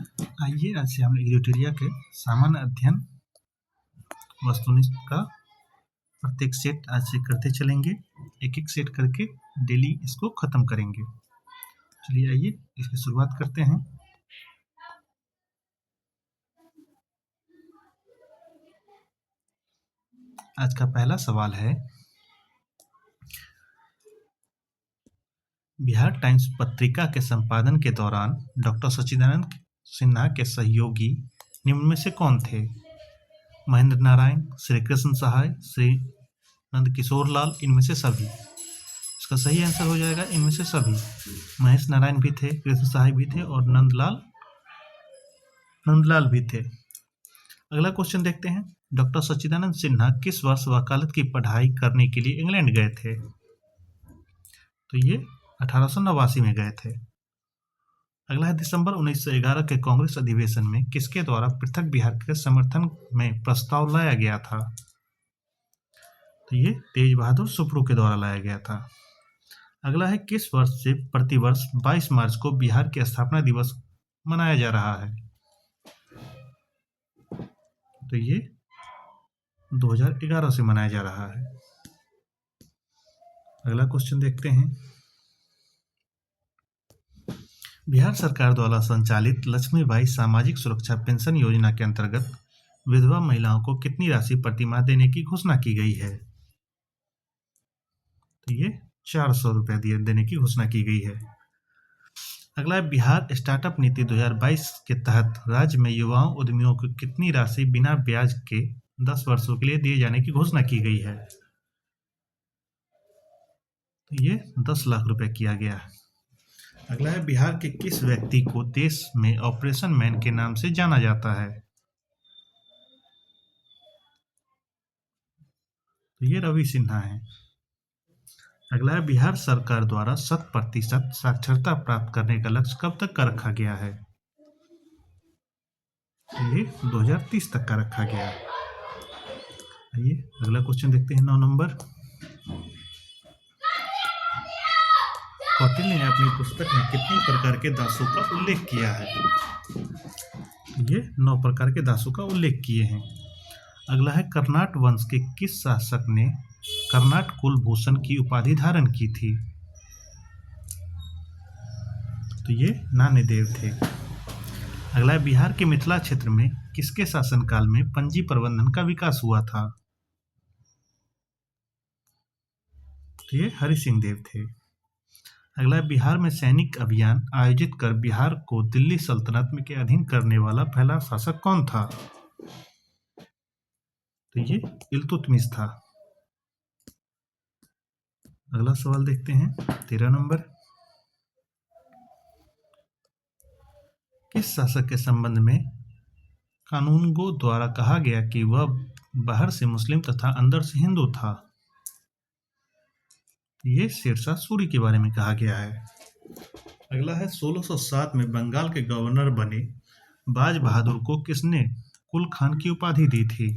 आइए आज से हम एग्रीटेरिया के सामान्य अध्ययन वस्तुनिष्ठ का प्रत्येक सेट आज से करते चलेंगे। एक एक सेट करके डेली इसको खत्म करेंगे। चलिए आइए इसकी शुरुआत करते हैं। आज का पहला सवाल है, बिहार टाइम्स पत्रिका के संपादन के दौरान डॉक्टर सच्चिदानंद सिन्हा के सहयोगी निम्न में से कौन थे? महेंद्र नारायण, श्री कृष्ण सहाय, श्री नंदकिशोर लाल, इनमें से सभी। इसका सही आंसर हो जाएगा इनमें से सभी। महेश नारायण भी थे, कृष्ण सहाय भी थे और नंदलाल भी थे। अगला क्वेश्चन देखते हैं, डॉक्टर सच्चिदानंद सिन्हा किस वर्ष वकालत की पढ़ाई करने के लिए इंग्लैंड गए थे? तो ये 1889 में गए थे। अगला है, दिसंबर 1911 के कांग्रेस अधिवेशन में किसके द्वारा पृथक बिहार के समर्थन में प्रस्ताव लाया गया था? तो ये तेज बहादुर सुप्रू के द्वारा लाया गया था। अगला है, किस वर्ष से प्रतिवर्ष 22 मार्च को बिहार के स्थापना दिवस मनाया जा रहा है? तो ये 2011 से मनाया जा रहा है। अगला क्वेश्चन देखते हैं, बिहार सरकार द्वारा संचालित लक्ष्मीबाई सामाजिक सुरक्षा पेंशन योजना के अंतर्गत विधवा महिलाओं को कितनी राशि प्रतिमाह देने की घोषणा की गई है? तो ये 400 रुपये देने की घोषणा की गई है। अगला है, बिहार स्टार्टअप नीति 2022 के तहत राज्य में युवाओं उद्यमियों को कितनी राशि बिना ब्याज के 10 वर्षों के लिए दिए जाने की घोषणा की गई है? तो ये 10 लाख रुपए किया गया है। अगला है, बिहार के किस व्यक्ति को देश में ऑपरेशन मैन के नाम से जाना जाता है? तो ये रवि सिन्हा है। अगला है, बिहार सरकार द्वारा 100% साक्षरता प्राप्त करने का लक्ष्य कब तक का रखा गया है? ये 2030 तक का रखा गया है। आइए अगला क्वेश्चन देखते हैं, 9 नंबर। कौटिल्य ने अपनी पुस्तक में कितने प्रकार के दासों का उल्लेख किया है? ये 9 प्रकार के दासों का उल्लेख किए हैं। अगला है, कर्नाट वंश के किस शासक ने कर्नाट कुलभूषण की उपाधि धारण की थी? तो ये नान्यदेव थे। अगला है, बिहार के मिथिला क्षेत्र में किसके शासनकाल में पंजी प्रबंधन का विकास हुआ था? तो ये हरि सिंह देव थे। अगला है, बिहार में सैनिक अभियान आयोजित कर बिहार को दिल्ली सल्तनत के अधीन करने वाला पहला शासक कौन था? तो ये इल्तुतमिश था। अगला सवाल देखते हैं, 13 नंबर। किस शासक के संबंध में कानूनगो द्वारा कहा गया कि वह बाहर से मुस्लिम तथा अंदर से हिंदू था? ये शेरशाह सूरी के बारे में कहा गया है। अगला है, 1607 में बंगाल के गवर्नर बने बाज बहादुर को किसने कुल खान की उपाधि दी थी?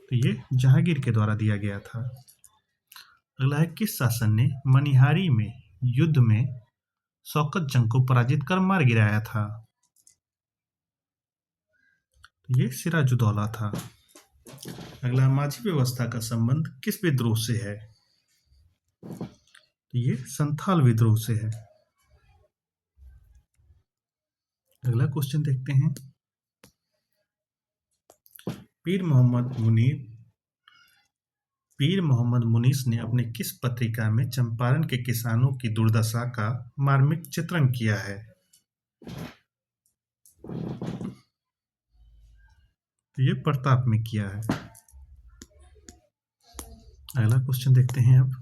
तो ये जहांगीर के द्वारा दिया गया था। अगला है, किस शासन ने मनिहारी में युद्ध में शौकत जंग को पराजित कर मार गिराया था? तो ये सिराजुद्दौला था। अगला, माझी व्यवस्था का संबंध किस विद्रोह से है? तो ये संथाल विद्रोह से है। अगला क्वेश्चन देखते हैं, पीर मोहम्मद मुनीस ने अपने किस पत्रिका में चंपारण के किसानों की दुर्दशा का मार्मिक चित्रण किया है? तो ये प्रताप में किया है। अगला क्वेश्चन देखते हैं अब,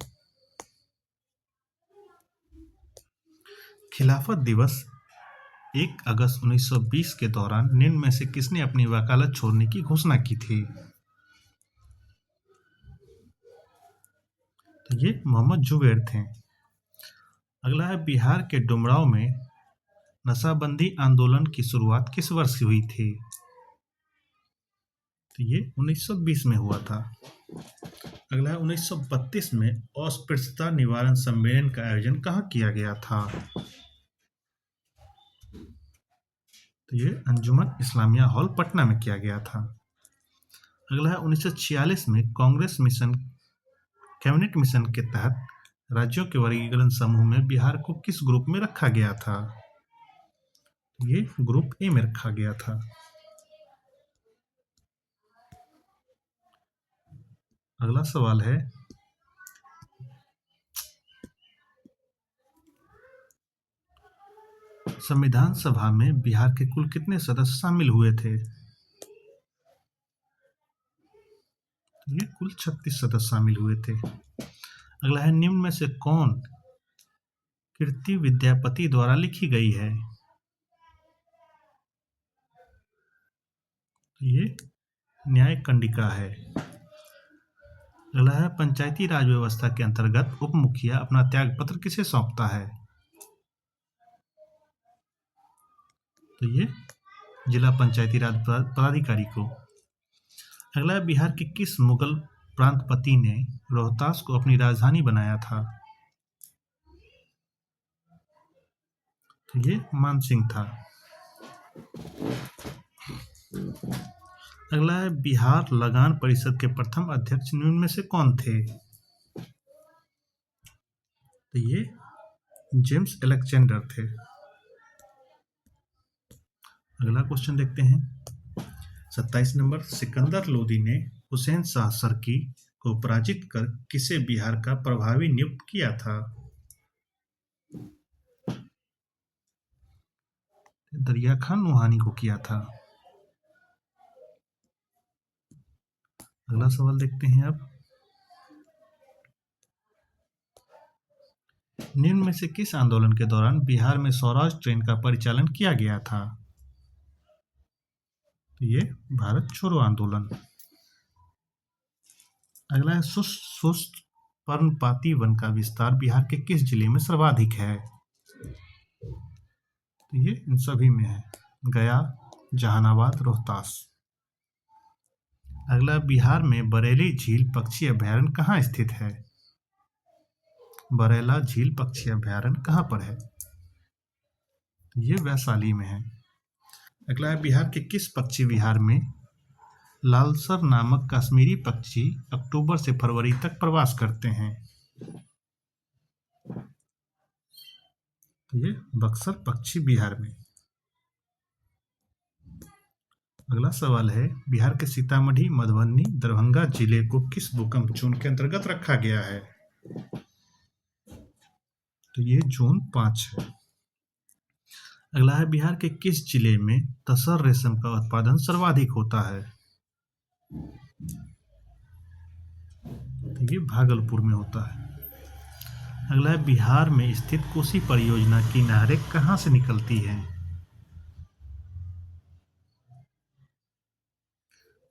खिलाफत दिवस 1 अगस्त 1920 के दौरान निम्न में से किसने अपनी वकालत छोड़ने की घोषणा की थी? तो ये मोहम्मद जुबैर थे। अगला है, बिहार के डुमरांव में नशाबंदी आंदोलन की शुरुआत किस वर्ष हुई थी? तो ये 1920 में हुआ था। अगला है, 1932 में अस्पृश्यता निवारण सम्मेलन का आयोजन कहाँ किया गया था? तो ये अंजुमन इस्लामिया हॉल पटना में किया गया था। अगला है 1946 में कांग्रेस मिशन कैबिनेट मिशन के तहत राज्यों के वर्गीकरण समूह में बिहार को किस ग्रुप में रखा गया था? ये ग्रुप ए में रखा गया था। अगला सवाल है संविधान सभा में बिहार के कुल कितने सदस्य शामिल हुए थे? ये कुल 36 सदस्य शामिल हुए थे। अगला है निम्न में से कौन कीर्ति विद्यापति द्वारा लिखी गई है? ये न्याय कंडिका है। अगला है पंचायती राज व्यवस्था के अंतर्गत उप मुखिया अपना त्याग पत्र किसे सौंपता है? तो ये जिला पंचायती राज पदाधिकारी को। अगला है बिहार के किस मुगल प्रांतपति ने रोहतास को अपनी राजधानी बनाया था? तो ये मानसिंह था। अगला है बिहार लगान परिषद के प्रथम अध्यक्ष निम्न में से कौन थे? तो ये जेम्स अलेक्जेंडर थे। अगला क्वेश्चन देखते हैं 27 नंबर। सिकंदर लोदी ने हुसैन शाह सरकी को पराजित कर किसे बिहार का प्रभावी नियुक्त किया था? दरिया खान नूहानी को किया था। अगला सवाल देखते हैं अब। निम्न में से किस आंदोलन के दौरान बिहार में स्वराज ट्रेन का परिचालन किया गया था? तो ये भारत छोड़ो आंदोलन। अगला है शुष्क पर्णपाती वन का विस्तार बिहार के किस जिले में सर्वाधिक है? तो ये इन सभी में है, गया, जहानाबाद, रोहतास। अगला बिहार में बरेली झील पक्षी अभयारण्य कहाँ स्थित है? बरेला झील पक्षी अभयारण्य कहाँ पर है? ये वैशाली में है। अगला है बिहार के किस पक्षी विहार में लालसर नामक कश्मीरी पक्षी अक्टूबर से फरवरी तक प्रवास करते हैं? ये बक्सर पक्षी विहार में। अगला सवाल है बिहार के सीतामढ़ी, मधुबनी, दरभंगा जिले को किस भूकंप जोन के अंतर्गत रखा गया है? तो ये जोन 5 है। अगला है बिहार के किस जिले में तसर रेशम का उत्पादन सर्वाधिक होता है? तो ये भागलपुर में होता है। अगला है बिहार में स्थित कोसी परियोजना की नहरें कहाँ से निकलती हैं?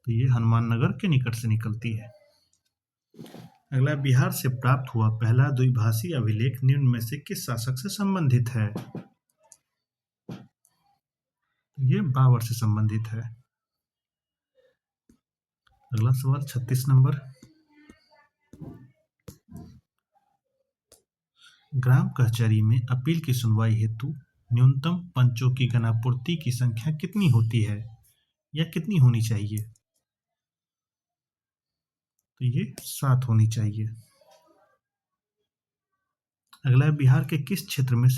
तो ये हनुमाननगर के निकट से निकलती है। अगला बिहार से प्राप्त हुआ पहला द्विभाषी अभिलेख निम्न में से किस शासक से संबंधित है? ये बाबर से संबंधित है। अगला सवाल 36 नंबर। ग्राम कचहरी में अपील की सुनवाई हेतु न्यूनतम पंचों की गणापूर्ति की संख्या कितनी होती है या कितनी होनी चाहिए? तो ये 7 होनी चाहिए। अगला बिहार के किस क्षेत्र में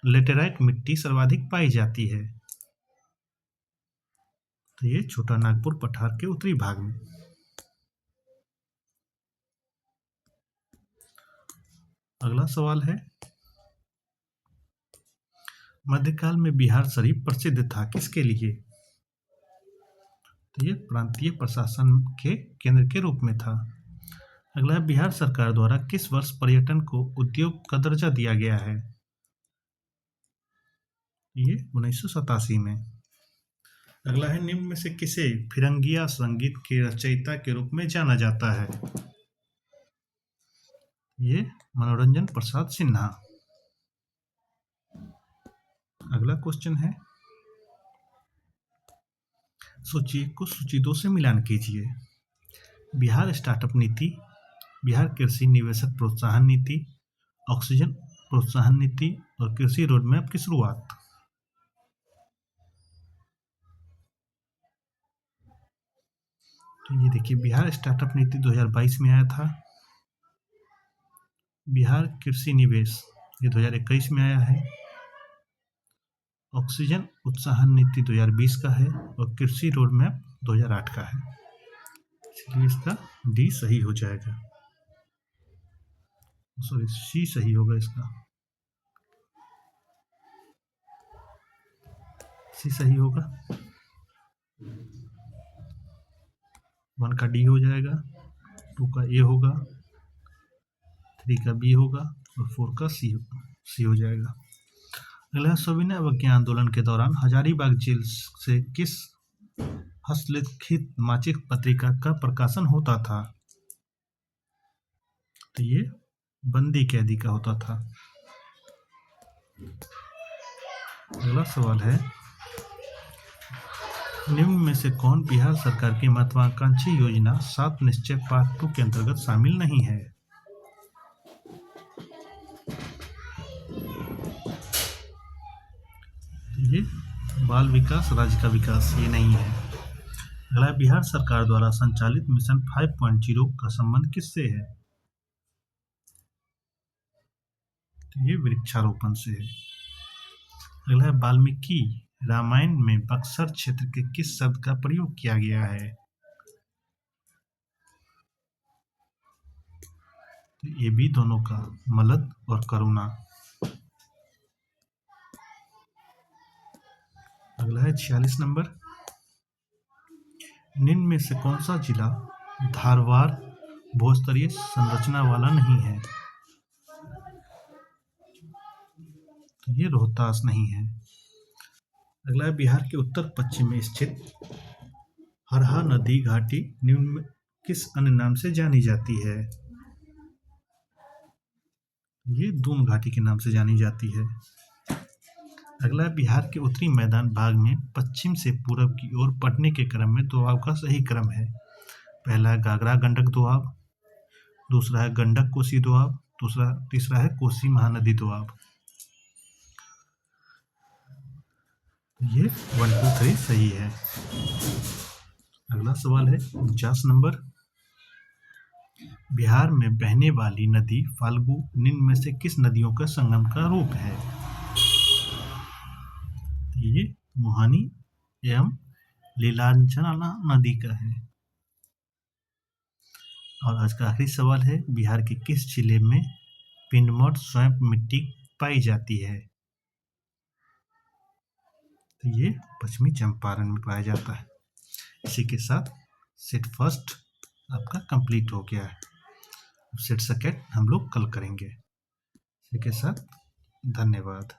लेटेराइट मिट्टी सर्वाधिक पाई जाती है? तो ये छोटा नागपुर पठार के उत्तरी भाग में। अगला सवाल है मध्यकाल में बिहार शरीफ प्रसिद्ध था किसके लिए? तो ये प्रांतीय प्रशासन के केंद्र के रूप में था। अगला बिहार सरकार द्वारा किस वर्ष पर्यटन को उद्योग का दर्जा दिया गया है? ये 1987 में। अगला है निम्न में से किसे फिरंगिया संगीत के रचयिता के रूप में जाना जाता है? ये मनोरंजन प्रसाद सिन्हा। अगला क्वेश्चन है सूची को सूची 2 से मिलान कीजिए। बिहार स्टार्टअप नीति, बिहार कृषि निवेशक प्रोत्साहन नीति, ऑक्सीजन प्रोत्साहन नीति और कृषि रोडमैप की शुरुआत। तो ये देखिए, बिहार स्टार्टअप नीति 2022 में आया था। बिहार कृषि निवेश ये 2021 में आया है। ऑक्सीजन उत्साहन नीति 2020 का है और कृषि रोड मैप 2008 का है। इसलिए इसका डी सही हो जाएगा, सॉरी सी सही होगा इसका, सी सही होगा। 1 का डी हो जाएगा, 2 का ए होगा, 3 का बी होगा और 4 का सी हो जाएगा। अगला, सविनय अवज्ञा आंदोलन के दौरान हजारीबाग जेल से किस हस्तलिखित मासिक पत्रिका का प्रकाशन होता था? तो ये बंदी कैदी का होता था। अगला सवाल है, निम्न में से कौन बिहार सरकार की महत्वाकांक्षी योजना 7 निश्चय पार्ट 2 के अंतर्गत शामिल नहीं है? ये बाल विकास, राज्य का विकास ये नहीं है। अगला, बिहार सरकार द्वारा संचालित मिशन 5.0 का संबंध किससे है? तो ये वृक्षारोपण से है। अगला है, वाल्मीकि रामायण में बक्सर क्षेत्र के किस शब्द का प्रयोग किया गया है? तो ये भी दोनों का, मलद और करुणा। अगला है 46 नंबर, निम्न में से कौन सा जिला धारवाड़ बहुस्तरीय संरचना वाला नहीं है? तो ये रोहतास नहीं है। अगला है, बिहार के उत्तर पश्चिम में स्थित हरहा नदी घाटी निम्न में किस अन्य नाम से जानी जाती है? ये दून घाटी के नाम से जानी जाती है। अगला, बिहार के उत्तरी मैदान भाग में पश्चिम से पूरब की ओर बढ़ने के क्रम में दोआब का सही क्रम है। पहला है घाघरा गंडक दोआब, दूसरा है गंडक कोसी दोआब, तीसरा है कोसी महानदी दोआब। ये 1, 2, 3 सही है। अगला सवाल है 49 नंबर, बिहार में बहने वाली नदी फाल्गु निम्न में से किस नदियों का संगम का रूप है? ये मुहानी एवं लीलांचना नदी का है। और आज का आखिरी सवाल है, बिहार के किस जिले में पिंडमोट स्वयं मिट्टी पाई जाती है? तो ये पश्चिमी चंपारण में पाया जाता है। इसी के साथ सेट फर्स्ट आपका कंप्लीट हो गया है। सेट सेकेंड हम लोग कल करेंगे। इसी के साथ धन्यवाद।